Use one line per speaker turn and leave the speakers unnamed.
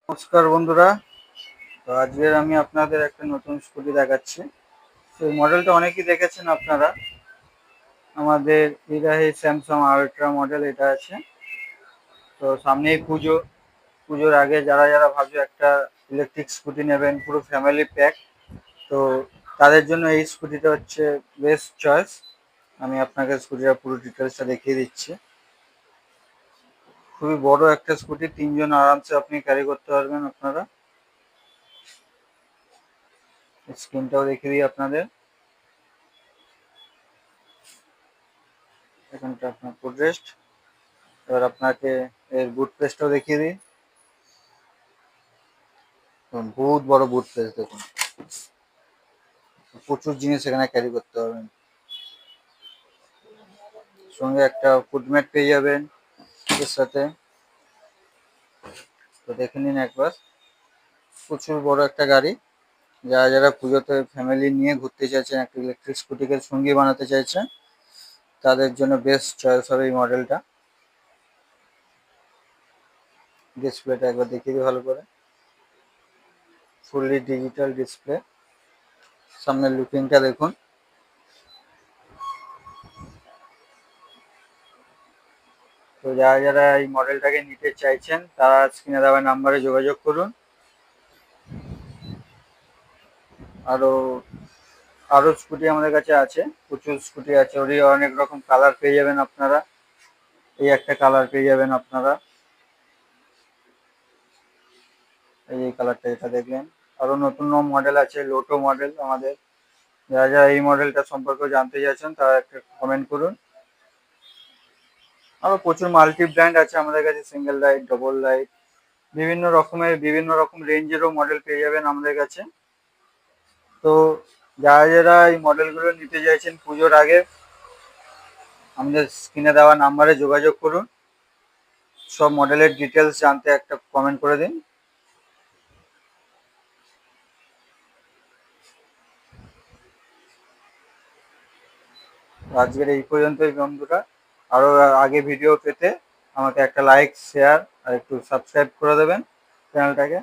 নমস্কার বন্ধুরা। তো আজকের আমি আপনাদের একটা নতুন স্কুটি দেখাচ্ছি। সেই মডেলটা অনেকেই দেখেছেন আপনারা। আমাদের এটা স্যামসাং আল্ট্রা মডেল এটা আছে। তো সামনেই পুজোর আগে যারা যারা ভাবছে একটা ইলেকট্রিক স্কুটি নেবেন পুরো ফ্যামিলি প্যাক, তো তাদের জন্য এই স্কুটিটা হচ্ছে বেস্ট চয়েস। আমি আপনাকে স্কুটিটার পুরো ডিটেলসটা দেখিয়ে দিচ্ছি। খুবই বড় একটা স্কুটি, তিনজন আরামসে আপনি ক্যারি করতে পারবেন আপনারা। স্ক্রিনটাও দেখিয়ে দিই আপনাদের। এখানটা আপনার ফুটরেস্ট। এবার আপনাকে এর বুট পেস্টটাও দেখিয়ে দিই। বহুত বড় বুট পেস্ট দেখুন, প্রচুর জিনিস এখানে ক্যারি করতে পারবেন। সঙ্গে একটা ফুটম্যাট পেয়ে যাবেন এর সাথে। তো দেখে নিন একবার, প্রচুর বড় একটা গাড়ি। যারা যারা পুজোতে ফ্যামিলি নিয়ে ঘুরতে চাইছেন, একটা ইলেকট্রিক স্কুটিকে সঙ্গী বানাতে চাইছেন, তাদের জন্য বেস্ট চয়েস হবে এই মডেলটা। ডিসপ্লেটা একবার দেখিয়ে দিই ভালো করে। Fully digital display. সামনের লুকিংটা দেখুন। তো যারা যারা এই মডেলটাকে নিতে চাইছেন তারা স্ক্রিনে দেওয়া নাম্বারে যোগাযোগ করুন। আরো আরো স্কুটি আমাদের কাছে আছে, প্রচুর স্কুটি আছে। ওরই অনেক রকম কালার পেয়ে যাবেন আপনারা। এই একটা কালার পেয়ে যাবেন আপনারা, এই কালারটা যেটা দেখলেন। আরো নতুন মডেল আছে, লোটো মডেল আমাদের। যারা যারা এই মডেলটা সম্পর্কে জানতে চাইছেন তারা একটা কমেন্ট করুন। আরো প্রচুর মাল্টি ব্র্যান্ড আছে আমাদের কাছে, সিঙ্গেল লাইট, ডবল লাইট, বিভিন্ন রকমের বিভিন্ন রকম রেঞ্জেরও মডেল পেয়ে যাবেন আমাদের কাছে। তো যারা যারা এই মডেলগুলো নিতে চাইছেন পুজোর আগে আমাদের স্ক্রিনে দেওয়া নাম্বারে যোগাযোগ করুন। সব মডেলের ডিটেলস জানতে একটা কমেন্ট করে দিন। আজকের এই পর্যন্তই বন্ধুরা। আরো আগে ভিডিও পেতে আমাকে একটা লাইক, শেয়ার আর একটু সাবস্ক্রাইব করে দেবেন চ্যানেলটাকে।